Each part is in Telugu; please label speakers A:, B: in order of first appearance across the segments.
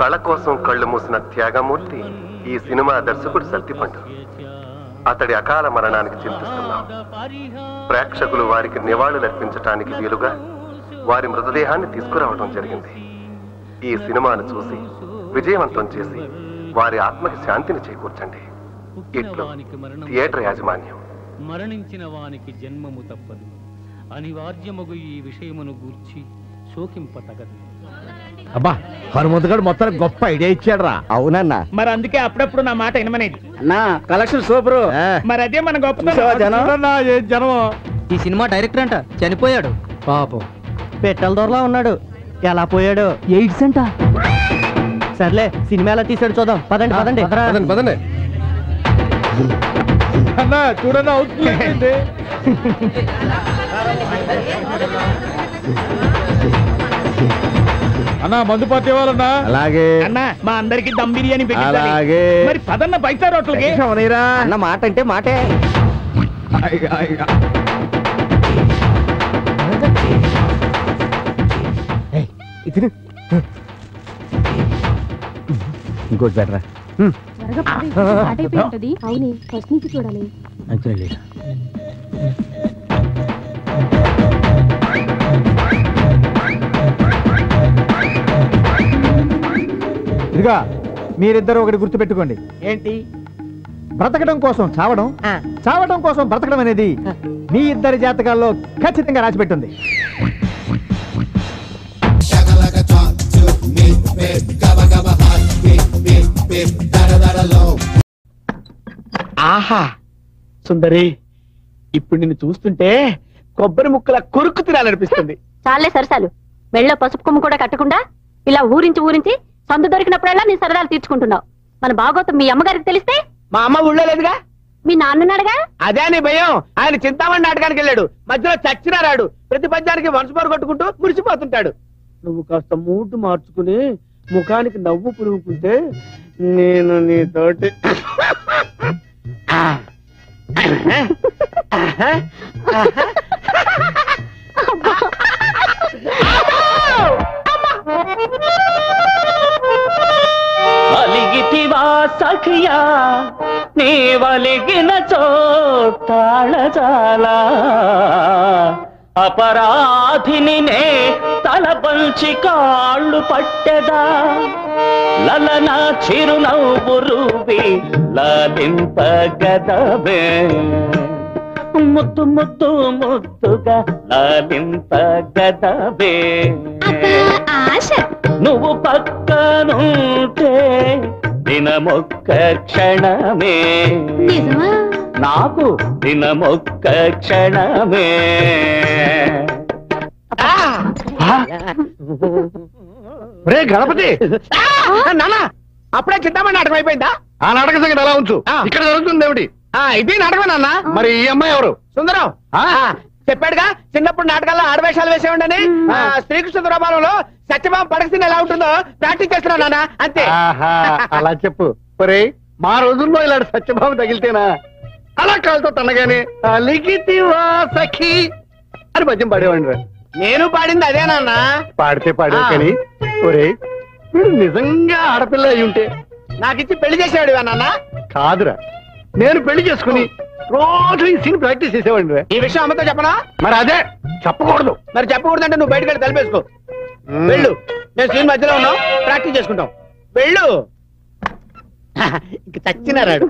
A: కళ కోసం కళ్ళు మూసిన త్యాగమూర్తి ఈ సినిమా దర్శకుడు సల్తిపండు. అతడి అకాల మరణానికి చింతిస్తున్నాం. ప్రేక్షకులు వారికి నివాళులర్పించటానికి వీలుగా వారి మృతదేహాన్ని తీసుకురావడం జరిగింది. ఈ సినిమాను చూసి విజయవంతం చేసి వారి ఆత్మకి శాంతిని చేకూర్చండి. ఇట్లు థియేటర్ యాజమాన్యం.
B: మరణించిన వానికి జన్మము తప్పదు, అనివార్యమగు ఈ విషయమును గూర్చి శోకింపతగదు.
C: అబ్బా, హనుమంతుగాడు మొత్తం గొప్ప ఐడియా ఇచ్చాడు రా.
D: అవునన్నా,
E: మరి అందుకే అప్పుడప్పుడు నా మాట వినమనేది.
D: అన్నా కలెక్షన్ సూపర్.
E: మరి అదే మన గొప్ప
C: జనం.
F: ఈ సినిమా డైరెక్టర్ అంట చనిపోయాడు పాపం.
D: పెట్టెల దొరలా ఉన్నాడు. ఎలా పోయాడు?
F: ఎయిడ్స్ అంట.
D: సర్లే, సినిమా ఎలా తీసాడు చూద్దాం. పదండి పదండి
C: పదండి. అన్నా చూడన్నా అవుతుంది. అన్నా మందు పార్టీ ఇవ్వాలన్నా. అలాగే
E: అన్న, మా అందరికి దమ్ బిర్యానీ
C: అలాగే.
E: మరి పదన్న పైసా రోట్లకి
D: అన్న. మాట అంటే మాటే.
C: ఇంకోటి బెటరా.
G: అవును, ఫస్ట్ నుంచి చూడాలి.
C: ఇదిగా మీరిద్దరు ఒకటి గుర్తు పెట్టుకోండి.
E: ఏంటి?
C: బ్రతకడం కోసం చావడం, చావడం కోసం బ్రతకడం అనేది మీ ఇద్దరి జాతకాల్లో ఖచ్చితంగా రాసిపెట్టుంది.
E: ఆహా సుందరి, ఇప్పుడు నిన్ను చూస్తుంటే కొబ్బరి ముక్కల కొరుకు తినాలనిపిస్తుంది.
G: చాలే సరసాలు. మెళ్ళో పసుపు కొమ్ము కూడా కట్టకుండా ఇలా ఊరించి ఊరించి సందు దొరికినప్పుడల్లా నీ సరదాలు తీర్చుకుంటున్నావు. మన బాగోతం మీ అమ్మగారికి తెలిస్తే?
E: మా అమ్మ ఊళ్ళో లేదుగా.
G: మీ నాన్నన్నాడుగా.
E: అదే నీ భయం. ఆయన చింతామణి నాటకానికి వెళ్ళాడు, మధ్యలో చచ్చినా రాడు. ప్రతి పద్యానికి వంశపోరు కొట్టుకుంటూ మురిసిపోతుంటాడు. నువ్వు కాస్త మూడు మార్చుకుని ముఖానికి నవ్వు పులుముకుంటే నేను నీతోటి అలిగితివా సఖియా, నీ వలిగిన చోటాళజాలా, అపరాధిని నే తలపంచి కాళ్ళు పట్టెదా, లలనా చిరునవ్వు రూపి లాలింపగదవే, ముద్దు ముద్దు ముద్దుగా లాలింపగదవే. నువ్వు పక్కనుంటే దినమొక్క క్షణమే, నాకు దినమొక్క క్షణమే.
C: రే గణపతి,
E: నాన్న అప్పుడే చింతామణి నాటకం అయిపోయిందా?
C: ఆ నాటక సంగతి ఎలా ఉంచు, ఇక్కడ జరుగుతుంది ఏమిటి?
E: ఇది నాటకం నాన్న.
C: మరి ఈ అమ్మాయి ఎవరు?
E: సుందరం. చెప్పాడుగా చిన్నప్పుడు నాటకాల్లో ఆడవేషాలు వేసేవాడని. శ్రీకృష్ణ దురాబాలంలో సత్యభామ పడకసిన ఎలా ఉంటుందో ప్రాక్టీస్ చేస్తున్నావు నాన్న, అంతే.
C: అలా చెప్పు. ఒరే, మా రోజుల్లో ఇలాంటి సత్యభామ తగిలితేనా అలా కాలుతో తనగానే అలిగితివా సఖి అని పద్యం పాడేవాడి.
E: నేను పాడింది అదే నాన్న.
C: పాడితే పాడే కానీ ఒరే, మీరు నిజంగా ఆడపిల్ల అయి ఉంటే
E: నాకిచ్చి పెళ్లి చేసేవాడివా నాన్న?
C: కాదురా, నేను పెళ్లి చేసుకుని రోజు ఈ సీన్ ప్రాక్టీస్ చేసేవాడి.
E: ఈ విషయం అమ్మతో చెప్పనా?
C: మరి అదే చెప్పకూడదు.
E: మరి చెప్పకూడదంటే నువ్వు బయటకు వెళ్ళి తలిపేసుకో. వెళ్ళు, నేను సీన్ మధ్యలో ఉన్నావు, ప్రాక్టీస్ చేసుకుంటాం. వెళ్ళు. ఇంక చచ్చినారాడు.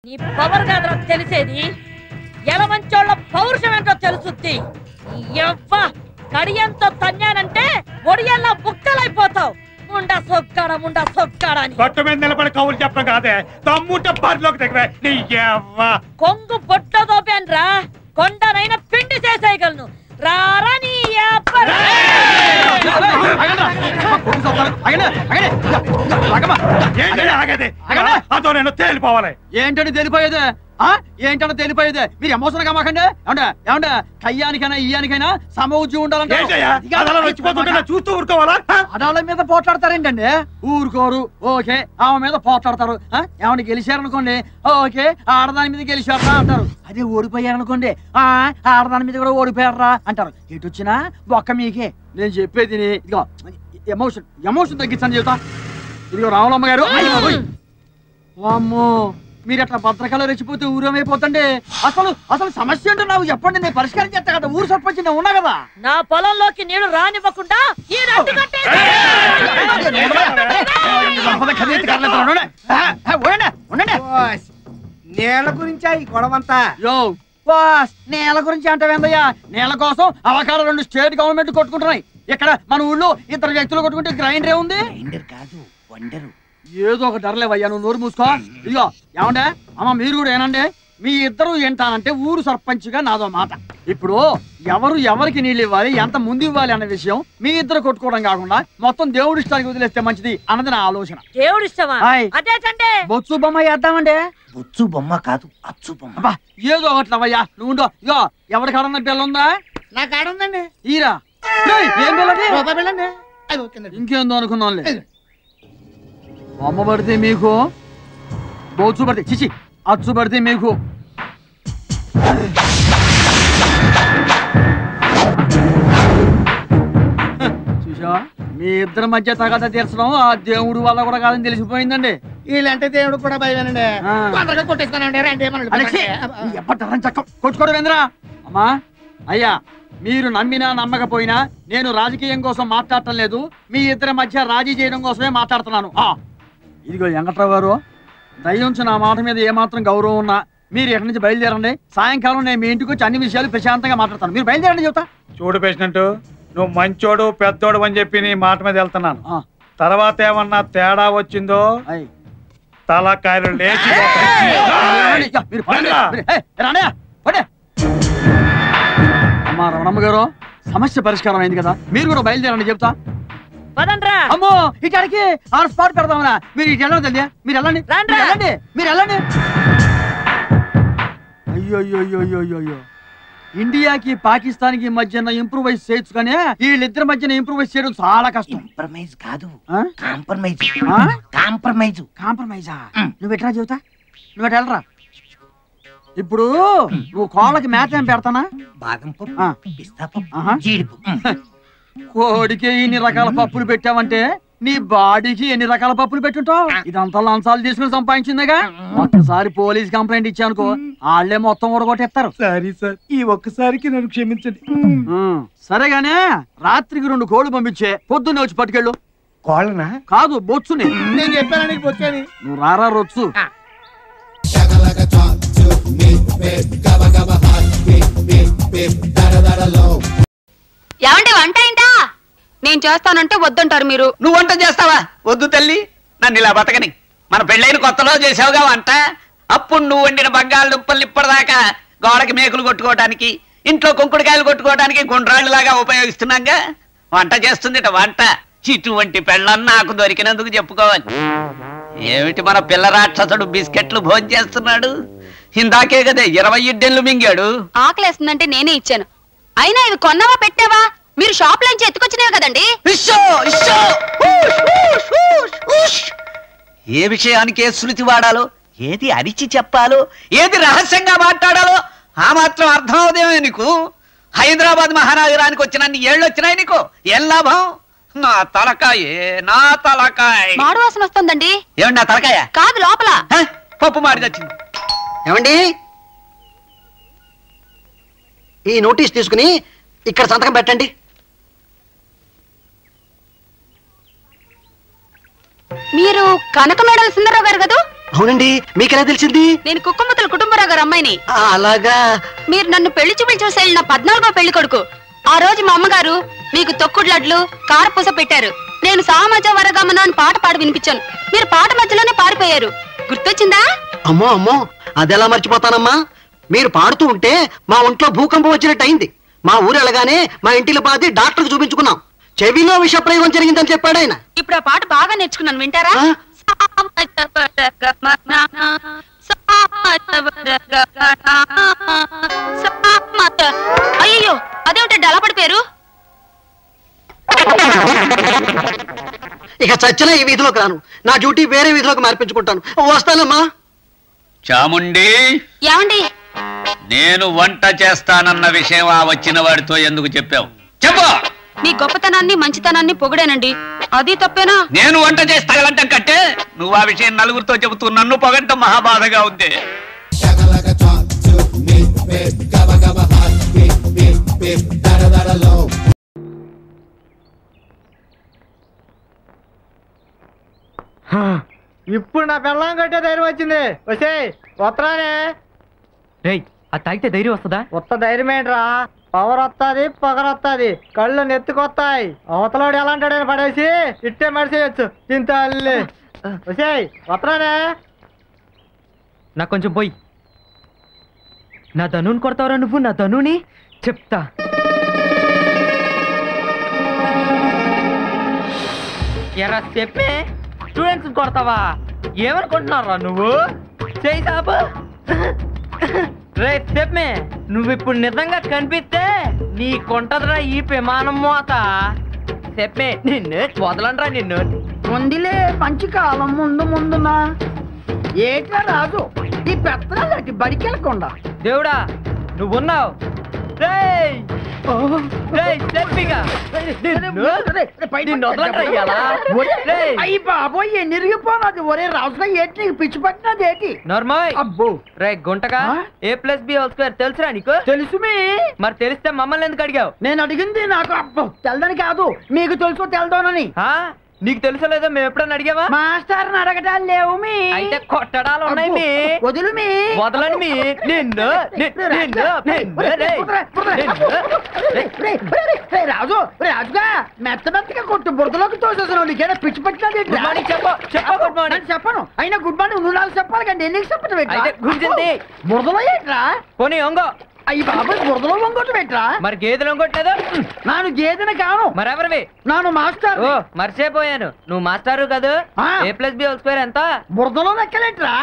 H: నీ పవర్ కాదు తెలిసేది, ఎలమంచోళ్ళ పౌరుషం ఏంటో తెలుసుద్ది. కడియంతో తన్నానంటే ఒడియల్లా బుక్కలైపోతావు. ముండా సొక్కాడా అని
B: గట్టు మీద నిలబడి కవులు చెప్పడం కాదే, తమ్ముంటే బరిలోకి దగ్గర
H: కొంగు బొట్ట దోపాన్రా, కొండనైనా పిండి చేసేయగలను. రారా నీ
B: ఆగేది అదో నేను తేలిపోవాలి.
F: ఏంటని తెలిపోయేదే?
E: ఏంటంటే తెలిపోయేదే మీరు ఎమోషన్ గా మాకండి ఏమంటే కయ్యానికైనా ఇయ్యానికైనా సమౌజ్యం ఉండాలంటే
B: చూస్తూ ఊరుకోవాలా?
E: ఆడాళ్ళ మీద పోట్లాడతారేంటండి? ఊరుకోరు. ఓకే ఆమె మీద పోట్లాడతారు. ఏమన్నా గెలిచారనుకోండి ఓకే ఆడదాని మీద గెలిచారా అంటారు. అదే ఓడిపోయారనుకోండి ఆడదాని మీద కూడా ఓడిపోయారా అంటారు. ఎటు వచ్చినా ఒక్క మీకే. నేను చెప్పేది ఇదిగో ఎమోషన్ తగ్గించని చెబుతా. ఇదిగో రావులమ్మ గారు అమ్మో మీరు అట్లా భద్రకాలు రెచ్చిపోతే ఊరేమైపోతండి. అసలు సమస్య ఏంటో నాకు చెప్పండి, నేను పరిష్కారం చేస్తా కదా. ఊరు సర్పంచ్ నేను ఉన్నా కదా.
H: నా పొలంలోకి నీళ్లు రానివ్వకుండా ఈ రట్టు
B: నేల గురించా ఈ గొడవంతా?
E: నేల గురించి అంటావేందయ్యా? నేల కోసం అవకాశం 2 స్టేట్ గవర్నమెంట్ కొట్టుకుంటున్నాయి. ఇక్కడ మన ఊళ్ళో 2 వ్యక్తులు కొట్టుకుంటే గ్రైండర్ ఏముంది? ఏదో ఒక ధరలేవయ్యా, నువ్వు నోరు మూసుకో. ఇదిగో ఏమండే అమ్మ మీరు కూడా ఏనండి, మీ ఇద్దరు ఏంటానంటే ఊరు సర్పంచ్ గా నాదో మాట. ఇప్పుడు ఎవరికి నీళ్ళు ఇవ్వాలి, ఎంత ముందు ఇవ్వాలి అన్న విషయం మీ ఇద్దరు కొట్టుకోవడం కాకుండా మొత్తం దేవుడి ఇష్టానికి వదిలేస్తే మంచిది అన్నది నా ఆలోచన.
H: దేవుడి ఇష్టమా? అదేంటే
E: బొత్సు బొమ్మ వేద్దామండి.
I: బొత్సు బొమ్మ కాదు, అచ్చు బొమ్మ.
E: ఏదో ఒకట్లవయ్యా నువ్వు. ఇగో ఎవరి కాడన్న బిల్ల ఉందా?
B: నా కాడ ఉందండి.
E: ఈరా ఏం
B: బిల్లండి?
E: ఇంకేందో అనుకున్నాంలే. బొమ్మ పడితే మీకు, బొత్సు పడితే చిచి అచ్చు పడితే మీకు. చూసావా మీ ఇద్దరి మధ్య తగద తీర్చడం ఆ దేవుడు వల్ల కూడా కాదని తెలిసిపోయిందండి.
B: వీళ్ళంటే దేవుడు కూడా భయమేనండి. తొందరగా కొట్టేస్తానండి.
E: కొట్టుకోడు వేంద్రా. అమ్మా అయ్యా మీరు నమ్మినా నమ్మకపోయినా నేను రాజకీయం కోసం మాట్లాడటం లేదు, మీ ఇద్దరి మధ్య రాజీ చేయడం కోసమే మాట్లాడుతున్నాను. ఇదిగో వెంకట్రావు గారు, దయ్యుంచి నా మాట మీద ఏమాత్రం గౌరవం ఉన్నా మీరు ఎక్కడి నుంచి బయలుదేరండి. సాయంకాలం నేను మీ ఇంటికి వచ్చి అన్ని విషయాలు ప్రశాంతంగా మాట్లాడతాను. మీరు బయలుదేరండి చెబుతా.
B: చూడు పేషెంట్, నువ్వు మంచోడు పెద్దోడు అని చెప్పి నీ మాట మీద వెళ్తున్నాను. తర్వాత ఏమన్నా తేడా వచ్చిందో తలకాయలు లేచి
E: అమ్మా రమణమ్మ గారు, సమస్య పరిష్కారం అయింది కదా, మీరు కూడా బయలుదేరండి చెప్తా. అమ్మో ఇక్కడికి ఆన్ స్పాట్ పెడదామనా? మీరు ఇటు వెళ్ళండి తెలియదా? మీరు వెళ్ళండి మీరు వెళ్ళండి. అయ్యో ఇండియాకి పాకిస్తాన్ మధ్య ఇంప్రూవైజ్ చేయొచ్చు కానీ వీళ్ళిద్దరి మధ్యన ఇంప్రూవైజ్ చేయడం చాలా కష్టం.
I: ఇంప్రూవైజ్ కాదు, కాంప్రమైజ్.
E: కాంప్రమైజా? నువ్వు ఎట్లా చెబుతా? నువ్వు ఎట్లా వెళ్ళరా? ఇప్పుడు నువ్వు కోళ్ళకి మేత ఏం పెడతానా?
I: బాదం పప్పు, పిస్తా పప్పు, జీడిపప్పు.
E: కోడికి ఇన్ని రకాల పప్పులు పెట్టావంటే నీ బాడీకి ఎన్ని రకాల పప్పులు పెట్టుంటావు? ఇదంతా లంచాలు తీసుకుని సంపాదించిందిగా. ఒక్కసారి పోలీస్ కంప్లైంట్ ఇచ్చానుకో వాళ్ళే మొత్తం ఊడగొట్టేస్తారు.
B: సరే సార్, ఈ ఒక్కసారికి నన్ను క్షమించండి.
E: సరేగానే రాత్రికి 2 కోళ్ళు పంపించే, పొద్దున్నే వచ్చి పట్టుకెళ్ళు.
I: కోళ్ళనా?
E: కాదు బొచ్చుని.
B: నేను చెప్పాను నీకు బొచ్చని.
E: నువ్వు రారా రొచ్చు.
G: ఏమంటే వంట ఏంటా? నేను చేస్తానంటే వద్దంటారు మీరు.
J: నువ్వు వంట చేస్తావా? వద్దు తల్లి, నన్ను ఇలా బతకని. మన పెళ్ళైన కొత్తలో చేసావుగా వంట. అప్పుడు నువ్వు వండిన బంగాళదుంపల్ని ఇప్పటిదాకా గోడకి మేకులు కొట్టుకోవడానికి, ఇంట్లో కుంకుడుకాయలు కొట్టుకోవడానికి గుండ్రాళ్ళలాగా ఉపయోగిస్తున్నాగా. వంట చేస్తుంది వంట. ఇటువంటి పెళ్ళని నాకు దొరికినందుకు చెప్పుకోవాలి. ఏమిటి మన పిల్ల రాక్షసుడు బిస్కెట్లు భోజనం చేస్తున్నాడు? ఇందాకే కదా 20 ఇడ్డెన్లు మింగాడు.
G: ఆకలేస్తుందంటే నేనే ఇచ్చాను. అయినా ఇవి కొన్నావా పెట్టావా? మీరు షాప్ లోంచి ఎత్తుకొచ్చినవి కదండి.
J: ఏ విషయానికి ఏ శృతి వాడాలో, ఏది అరిచి చెప్పాలో, ఏది రహస్యంగా మాట్లాడాలో ఆ మాత్రం అర్థం అవుదేమో నీకు. హైదరాబాద్ మహానగరానికి వచ్చినన్ని ఏళ్ళు వచ్చినాయి నీకు. ఏం లాభం? నా తలకాయే నా తలకాయ.
G: మాడు వాసన వస్తుందండి.
J: ఏమండి నా తలకాయ?
G: కాదు లోపల
J: పప్పు మాడి తెచ్చింది.
C: ఏమండి ఈ నోటీస్ తీసుకుని ఇక్కడ సంతకం పెట్టండి.
G: మీరు కనకమేడల సుందరరావు గారు కదా?
C: అవునండి, మీకెలా తెలిసింది?
G: నేను కుక్కమ్మతుల కుటుంబరావు గారు అమ్మాయిని.
C: అలాగా?
G: మీరు నన్ను పెళ్లి చూపులు చూసి వెళ్ళిన 14వ పెళ్లి కొడుకు. ఆ రోజు మా అమ్మగారు మీకు తొక్కుడు లడ్లు కారపూస పెట్టారు. నేను సామాజ వరగమన అని పాట పాడి వినిపించాను. మీరు పాట మధ్యలోనే పారిపోయారు. గుర్తొచ్చిందా?
C: అమ్మో అమ్మో, అదెలా మర్చిపోతానమ్మా. మీరు పాడుతూ ఉంటే మా ఒంట్లో భూకంపం వచ్చినట్టు అయింది. మా ఊరు వెళ్ళగానే మా ఇంటిలో పాది డాక్టర్కి చూపించుకున్నాం. చెవిలో విషప్రయోగం జరిగిందని చెప్పాడు ఆయన.
G: ఇప్పుడు ఆ పాట బాగా నేర్చుకున్నాను, వింటారా?
C: చచ్చినా ఈ వీధిలోకి రాను. నా డ్యూటీ వేరే వీధిలోకి మార్పించుకుంటాను. వస్తానమ్మా.
J: చాముండి,
G: ఏమండి?
J: నేను వంట చేస్తానన్న విషయం ఆ వచ్చిన వాడితో ఎందుకు చెప్పావు? చెప్పు.
G: మీ గొప్పతనాన్ని మంచితనాన్ని పొగిడానండి, అది తప్పేనా?
J: నేను వంట చేసి తగలంటాం కంటే నువ్వు ఆ విషయం నలుగురితో చెబుతూ నన్ను పొగంటం మహాబాధగా ఉంది.
D: ఇప్పుడు నా పెళ్ళం కట్టే ధైర్యం వచ్చింది. వచ్చే వస్తానే. రేయ్, అది తాగితే ధైర్యం వస్తుందా? కొత్త ధైర్యం ఏంట్రా? పవర్ వస్తుంది, పొగరు వస్తుంది, కళ్ళు నెత్తుకొస్తాయి. అవతలోడు ఎలా అంటాడని పడేసి ఇట్టే మడిసేయచ్చు. ఇంత అల్లి వచ్చే వస్తానే. నాకు కొంచెం పోయి. నా ధనుని కొడతావురా నువ్వు? నా ధనుని చెప్తా. ఎరా చెప్పే, స్టూడెంట్స్ కొడతావా? ఏమనుకుంటున్నారా నువ్వు? చేయి సాబు. రే చెప్పే, నువ్వు ఇప్పుడు నిజంగా కనిపిస్తే నీ కొంటదిరా ఈ విమానం మోత. చెప్పే, నిన్ను వదలండ్రా నిన్ను.
K: ముందులే మంచి కాలం ముందు ముందునా ఏట్లా రాదు ఈ పెత్తనాలకి బడికెళ్ళకుండా.
D: దేవుడా నువ్వున్నావు.
K: అయ్యి బాబోయ్ ఎన్నిరిగిపోనది. ఒరే రాజుగా ఏంటి నీకు పిచ్చి పట్టినది ఏంటి?
D: నార్మల్. అబ్బో రే గుంటగా A+B² తెలుసురా నీకు?
K: తెలుసు మీ.
D: మరి తెలిస్తే మమ్మల్ని ఎందుకు అడిగావు?
K: నేను అడిగింది నాకు అబ్బో తెలదని కాదు, మీకు తెలుసో తెలదోనని.
D: నీకు తెలుసలేదో మేము ఎప్పుడన్నా అడిగావా?
K: మాస్టర్ని అడగటాలు లేవు మీ.
D: అయితే కొట్టడాలు ఉన్నాయి మీ.
K: వదులు మీ.
D: వదలని మీ. నిన్ను
K: రాజు రాజుగా మెత్త మెత్తగా కొట్టు బురదలోకి తోసేసాను. నీకేనా పిచ్చి పట్టినది? చెప్పను. అయినా గుడ్ మార్నింగ్ నువ్వు నాకు చెప్పాలి కానీ నేను చెప్పను. బురదలో ఏంట్రా?
D: పోనీ వంగో.
K: అయ్యి బాబాయ్ బురదలో వంగొట్టు పెట్టరా?
D: మరి గేదెలు వంగొట్టలేదు.
K: నాను గేదెని కాను.
D: మరెవరివి?
K: నాను మాస్టర్.
D: ఓ మర్చిపోయాను, నువ్వు మాస్టారు కాదు. A+B² ఎంత?
K: బురదలో లెక్కలేట్రా?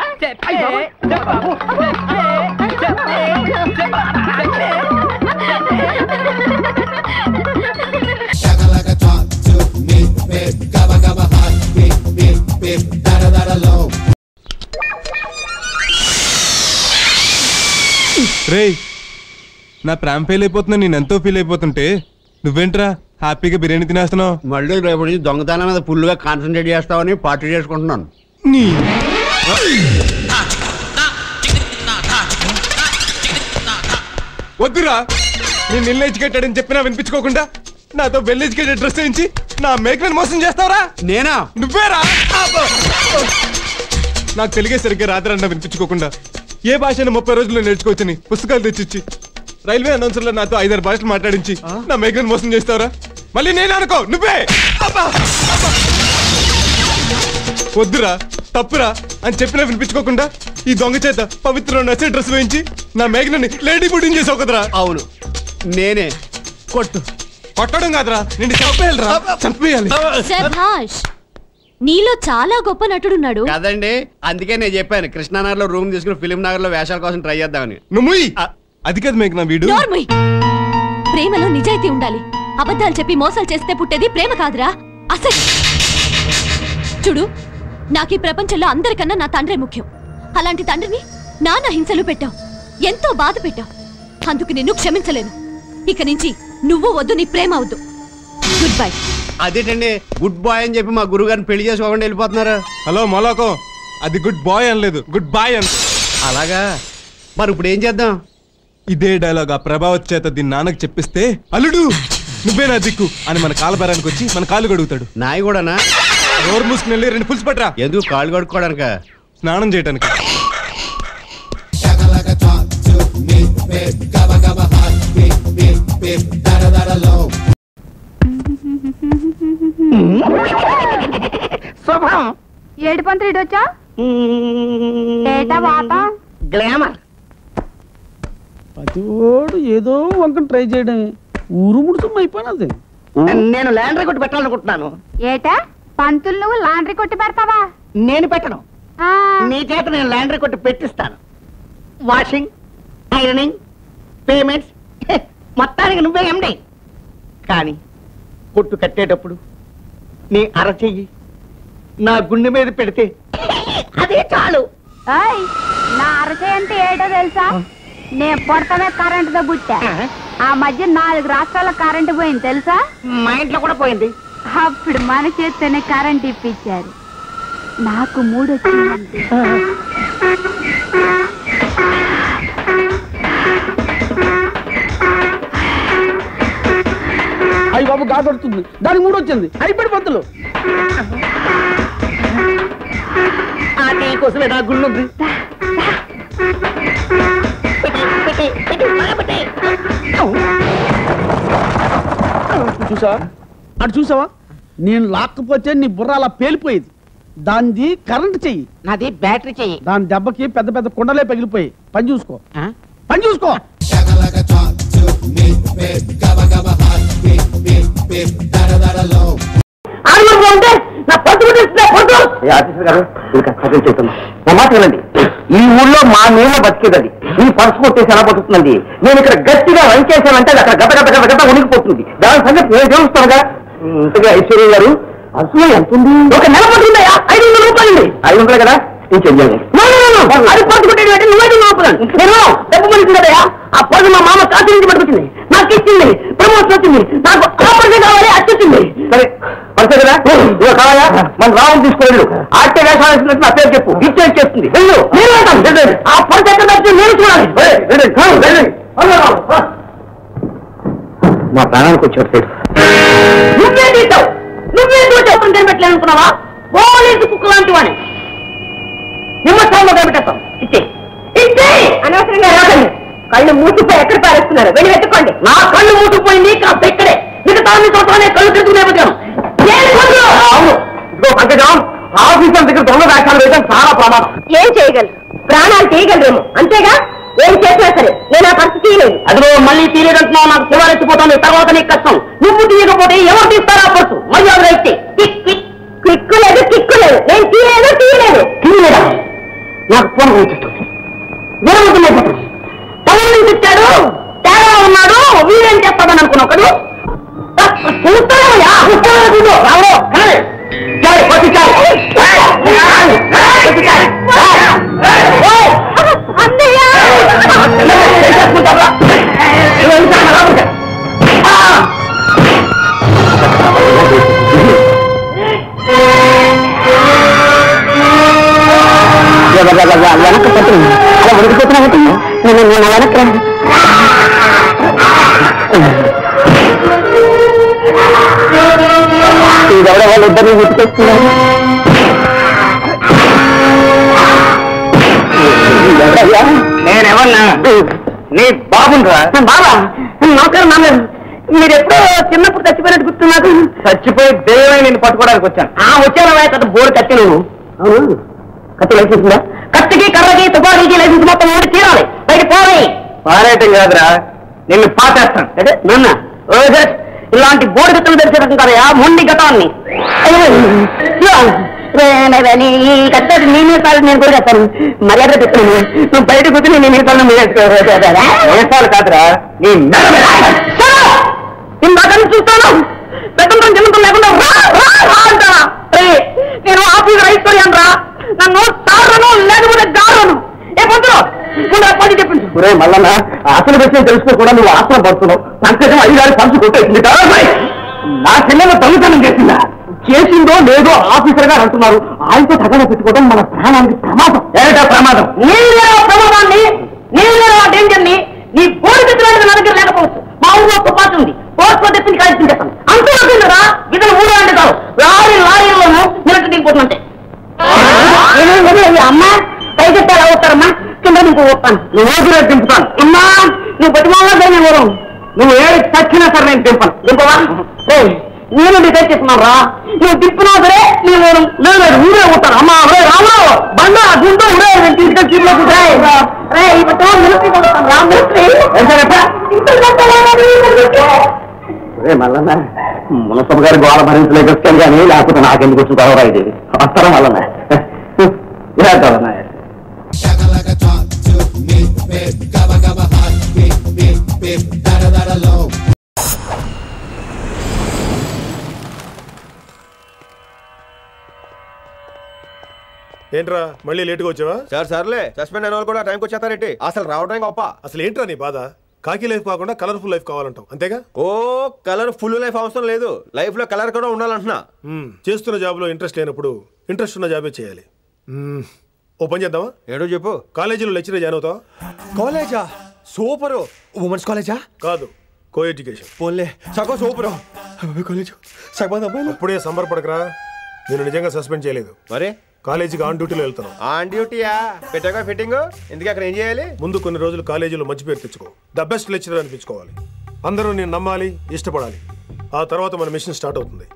L: రేయ్, నా ప్రామ్ ఫెయిల్ అయిపోతున్నా, నేను ఎంతో ఫీల్ అయిపోతుంటే నువ్వేంట్రా హ్యాపీగా బిర్యానీ తినేస్తున్నావు?
E: మళ్ళీ రేపు నుంచి దొంగతనం మీద ఫుల్గా కాన్సన్ట్రేట్ చేస్తావని పార్టీ చేసుకుంటున్నాను.
L: వద్దురా, నేను ఇల్ ఎడ్యుకేటెడ్ చెప్పినా వినిపించుకోకుండా నాతో వెల్ ఎడ్యుకేటెడ్ డ్రెస్ వేయించి నా మేకలను మోసం చేస్తావరా?
E: నేనా?
L: నువ్వేరా? నాకు తెలిగే సరిగ్గా రాత్రన్నా వినిపించుకోకుండా ఏ భాషను 30 రోజుల్లో నేర్చుకోవచ్చని పుస్తకాలు తెచ్చిచ్చి రైల్వే అనౌన్సర్లో నాతో 5-6 భాషలు మాట్లాడించి నా మేకలను మోసం చేస్తావరా? మళ్ళీ నేను అనుకో నువ్వే. వద్దురా, తప్పురా అని చెప్పినా వినిపించుకోకుండా ఈ దొంగ చేత పవిత్ర నచ్చే డ్రెస్ వేయించి నా మేఘనని లేడీ బుడ్డింగ్ చేసావు కదరా?
E: అవును నేనే. కొట్టు.
L: కొట్టడం కాదురా, నేను చంపేయాలిరా, చంపేయాలి.
M: నీలో చాలా గొప్ప నటుడున్నాడు
E: కదండి, అందుకే నేను చెప్పాను కృష్ణానగర్ లో రూమ్ తీసుకుని ఫిలిం నగర్ లో వేషాల కోసం ట్రై చేద్దామని.
L: నువ్వు అది కాదు మేఘన, వీడు
M: ప్రేమలో నిజాయితీ ఉండాలి. అబద్ధాలు చెప్పి మోసాలు చేస్తే పుట్టేది ప్రేమ కాదురా, అసలు. చూడు, నాకు ఈ ప్రపంచంలో అందరికన్నా నా తండ్రే ముఖ్యం. అలాంటి తండ్రిని నాన్న హింసలు పెట్టావు, ఎంతో బాధ పెట్టావు. అందుకు నిన్ను క్షమించలేను. ఇక నుంచి నువ్వు వద్దు, నీ ప్రేమ వద్దు. Good bye.
E: అదేంటండి గుడ్ బాయ్ అని చెప్పి మా గురువు గారిని పెళ్లి చేసుకోకుండా వెళ్ళిపోతున్నారు?
L: హలో మొలాకో, అది గుడ్ బాయ్ అనలేదు, గుడ్ బాయ్ అని.
E: అలాగా? మరి ఇప్పుడు ఏం చేద్దాం?
L: ఇదే డైలాగ్ ఆ ప్రభావత్ చేత దీని నాన్నకు చెప్పిస్తే అల్లుడు నువ్వే నా దిక్కు అని మన కాలబేరానికి వచ్చి మన కాలు కడుగుతాడు.
E: నాయి కూడానా?
L: నోరు మూసుకుని వెళ్ళి 2 పులుసు పట్టరా.
E: ఎందుకు? కాళ్ళు కడుక్కోవడానిక?
L: స్నానం చేయడానికి.
K: శుభం.
G: ఏడు పంతులు ఇటు వచ్చా?
K: గ్లామర్. ప్రతివాడు ఏదో వంక ట్రై చేయడమే, ఊరు ముడుసం అయిపోయినది. నేను లాండ్రీ కొట్టి పెట్టాలనుకుంటున్నాను.
G: ఏటా పంతులు నువ్వు లాండ్రీ కొట్టి పెడతావా?
K: నేను పెట్టను, నీ చేత నేను లాండ్రీ కొట్టి పెట్టిస్తాను. వాషింగ్, ఐరనింగ్, పేమెంట్స్ మొత్తానికి నువ్వే ఎండి. కానీ కొట్టు కట్టేటప్పుడు నీ అరచెయ్యి నా గుండె మీద పెడితే
N: అదే చాలు. నా అరసే అంటే ఏటో తెలుసా? నేను పొడతమే కరెంటుతో పుట్టా. ఆ మధ్య 4 రాష్ట్రాల కరెంటు పోయింది తెలుసా?
K: మా ఇంట్లో కూడా పోయింది.
N: అప్పుడు మన చేత్తోనే కరెంట్ ఇప్పించారు. నాకు 3 వచ్చిందంటే
E: అయ్యి బాబు గాకొడుతుంది, దానికి 3 వచ్చింది. అయిపోయి పంతులు
K: కోసమే నా గుండె ఉంది.
E: చూసావా అటు చూసావా? నేను లాక్కపోతే నీ బుర్ర అలా పేలిపోయేది. దాన్ని కరెంట్ చెయ్యి,
K: నాది బ్యాటరీ చెయ్యి.
E: దాని దెబ్బకి పెద్ద పెద్ద కొండలే పగిలిపోయి. పని చూసుకో, పని చూసుకో.
O: ఈ ఊళ్ళో మా నీళ్ళ బతికేది. ఈ పర్సు కొట్టేసి ఎలా బతుకుతుందండి? నేను ఇక్కడ గట్టిగా వంచేసానంటే అది అక్కడ గత గత గత గత ఉనికిపోతుంది. దాని సంగతి నేను తెలుస్తానుగా. ఇంతగా ఐశ్వర్య గారు పర్సులో ఎంత ఉంది? ఒక నెల పడుతుందయా? 500 రూపాయలు. 500 కదా? అది పర్సు కొట్టేది నువ్వే నేను డబ్బు పడుతుందయా? ఆ పర్సు మా మామ కాశీ నుంచి పట్టుకొచ్చింది, నాకు ఇచ్చింది. ప్రమోషన్ వచ్చింది, నాకు ఆపరేషన్ కావాలి, వచ్చింది. సరే పర్సే కదా కావాలా? మన రావం తీసుకువెళ్ళు. ఆర్టే వేషాలు వేసినట్టు నా పేరు చెప్పు, ఇచ్చేది చేస్తుంది. వెళ్ళు, నేను వెళ్తాను. ఆ పర్సు ఎక్కడ నచ్చింది నేను చూడాలి. మా ప్రాణానికి వచ్చాడు. నువ్వే తీసావు, నువ్వే చూసావు. కనిపెట్టలే అనుకున్నావా? పోలీసు కుక్క లాంటి వాడిని నిమ్మస్థానంలో కనిపెట్టేస్తాం. ఇచ్చే ఇచ్చే అనవసరంగా రాకండి. కళ్ళు మూసిపోయి ఎక్కడ పారేస్తున్నారు? వెళ్ళి వెతుక్కోండి. నా కళ్ళు మూసిపోయింది కాస్త ఇక్కడే. మిగతా చూడటానే కళ్ళు తిరుగుతూనే బతికాం. అవును ఇదిగో పంకజం, ఆఫీసర్ దగ్గర దొంగ వ్యాఖ్యలు వేయడం చాలా ప్రమాదం.
N: ఏం చేయగలరు? ప్రాణాలు చేయగలరేమో, అంతేగా. ఏం చేసినా సరే నేను ఆ పరిస్థితి తీయలేదు.
O: అదిగో మళ్ళీ తీయలేదంటున్నావు. నాకు శివారెత్తిపోతాను. తర్వాత నీకు కష్టం. నువ్వు తీయకపోతే ఎవరు తీస్తారా పర్సు? మర్యాద ఇస్తే
N: కిక్కు లేదు, కిక్కు లేదు. నేను తీయలేదు.
O: తీయలేదా? నాకు ఫోన్ వచ్చేస్తుంది. విరమవుతున్నప్పుడు టౌన్ నుంచి ఇచ్చాడు, తేడా ఉన్నాడు, వీరేం చేస్తాడని అనుకున్నావు కదా? చూస్తానయ్యా, రావు వెనక పట్టింది. అలా ఉడికిపోతున్నా నేను వెనక ఇదెవడ వాళ్ళిద్దరిని గుర్తుకొస్తున్నారు. నేనెవన్నా? నీ బాబురా? బాబా నౌకరు నాన్న. మీరు ఎప్పుడో చిన్నప్పుడు చచ్చిపోయినట్టు గుర్తు నాకు. చచ్చిపోయి దేవై నేను పట్టుకోవడానికి వచ్చాను. వచ్చాను కదా బోర్డు కత్తి. నువ్వు అవును కత్తి లైసెన్స్ ఉందా? కత్తికి కర్రకి తుపాకీకి లైసెన్స్ మొత్తం ఊడి తీరాలి. బయట పోవాలి. పారేయటం కాదురా, నిన్ను పాటేస్తాను. అంటే నాన్న ఇలాంటి బోర్డు గతులు తెలిసేటట్టు కదా మొండి గతాన్ని. ఈ కత్తి నీ మీద నేను కూడా చెప్తాను. మర్యాద చెప్తాను. నువ్వు బయట కూర్చొని నేను మిగతాను మీసాలు కాదురా నీ ఇందాకని చూస్తాను. పెద్దంతో చిన్నంతో లేకుండా అంటారా? నేను ఆఫీసర్ అయిపోయాను రా. నన్ను తారను లేకపోతే దారను. ఏ పొందులో పని చెప్పింది. ఒరే మల్లన్న, అసలు విషయం తెలుసుకోకుండా నువ్వు ఆశ్రమ పడుతున్నావు. సంకటం 5 గారి పంచు కొట్టేసింది. నా చెల్లెలు దొంగతనం చేసిందా? చేసిందో లేదో ఆఫీసర్ గారు అంటున్నారు. ఆయనతో తగన పెట్టుకోవడం మన ప్రాణానికి ప్రమాదం. ఏమిటా ప్రమాదం? నీళ్ళ ప్రమాదాన్ని, నీళ్ళ డేంజర్ని నీ బోర్డు తెచ్చినట్టు నా దగ్గర లేకపోవచ్చు. మా ఊళ్ళో తుపాకి ఉంది. పోస్టులో తెచ్చి కలిసి చేస్తాను. అంటున్నా ఇతను 3 అంటే కాదు, లారీలోనూ నిలట్టు దిగిపోతుందంటే. అమ్మా పైకి ఎలా అవుతారమ్మా? కింద నీకు వస్తాను. నువ్వు ఊపిరి దింపుతాను. అమ్మా నువ్వు బతిమాలా నేను నువ్వు ఏది చచ్చినా సరే నేను దింపను. దింపవా? నేను డిసైడ్ చేస్తున్నావు రా. నువ్వు దింపినా సరే నేను లేదు ఊరే ఉంటాను. అమ్మా రే రామారావు బండ గుంటూ ఊరే నేను తీసుకొని చీపులో కూర్చాయి. మల్లన్న మునసబ్ గారి గోళ భరించలేక వస్తాను కానీ లేకపోతే నాకెందుకు వచ్చిన గొడవ ఇది. వస్తారా మల్లన్న?
P: ఏంట్రా మళ్ళీ లేటుగా వచ్చావా?
Q: సార్ సర్లే, సస్పెండ్ అయిన వాళ్ళు కూడా టైంకి వచ్చేస్తారేంటి? అసలు రావడానికి గొప్ప.
P: అసలు ఏంట్రా నీ బాధ? కాకి లైఫ్ కాకుండా కలర్ఫుల్ లైఫ్ కావాలంటావు అంతేగా?
Q: ఓ కలర్ఫుల్ లైఫ్ అవసరం లేదు, లైఫ్ లో కలర్ కూడా ఉండాలంటున్నా.
P: చేస్తున్న జాబ్ లో ఇంట్రెస్ట్ లేనప్పుడు ఇంట్రెస్ట్ ఉన్న జాబే చేయాలి. ఓ పని చేద్దామా?
Q: ఏడో చెప్పు.
P: కాలేజీలో లెక్చరర్ జాయిన్ అవుతావా?
Q: కాలేజా? సూపర్. ఉమెన్స్ కాలేజా?
P: కాదు, కో ఎడ్యుకేషన్.
Q: పోన్లే సగం సూపర్. కాలేజ్ సగం అమ్మాయిలు.
P: అప్పుడే సంబరపడకరా, నేను నిజంగా సస్పెండ్ చేయలేదు.
Q: మరి
P: కాలేజీకి ఆన్ డ్యూటీలో వెళ్తాను.
Q: ఆన్ డ్యూటీయా? పెట్టాక ఫిట్టింగ్ ఎందుకు? అక్కడ ఏం చేయాలి?
P: ముందు కొన్ని రోజులు కాలేజీలో మంచి పేరు తెచ్చుకో, ద బెస్ట్ లెక్చరర్ అనిపించుకోవాలి. అందరూ నేను నమ్మాలి, ఇష్టపడాలి. ఆ తర్వాత మన మిషన్ స్టార్ట్ అవుతుంది.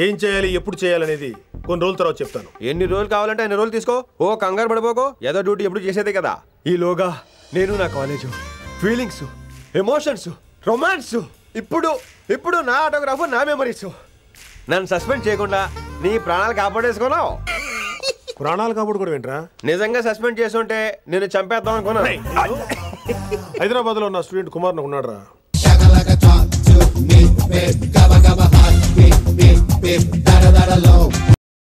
P: ఏం చేయాలి, ఎప్పుడు చేయాలనేది కొన్ని రోజుల తర్వాత చెప్తాను.
Q: ఎన్ని రోజులు కావాలంటే అన్ని రోజులు తీసుకో. ఓ కంగారు పడిపోకో, ఏదో డ్యూటీ ఎప్పుడు చేసేదే కదా. ఈలోగా నేను నా కాలేజు ఫీలింగ్స్, ఎమోషన్స్, రొమాన్స్, ఇప్పుడు నా ఆటోగ్రాఫ్, నా మెమరీస్. నన్ను సస్పెండ్ చేయకుండా నీ ప్రాణాలు కాపాడేసుకున్నావు.
P: ప్రాణాలు కాపాడుకోవడం ఏంట్రా?
Q: నిజంగా సస్పెండ్ చేసుంటే నేను చంపేద్దాం అనుకున్నా.
P: హైదరాబాద్ లో ఉన్న స్టూడెంట్ కుమార్ ఉన్నాడు రా.
R: Gabba gabba hot, beep beep, gabba gabba hot, beep beep beep, da da da da low.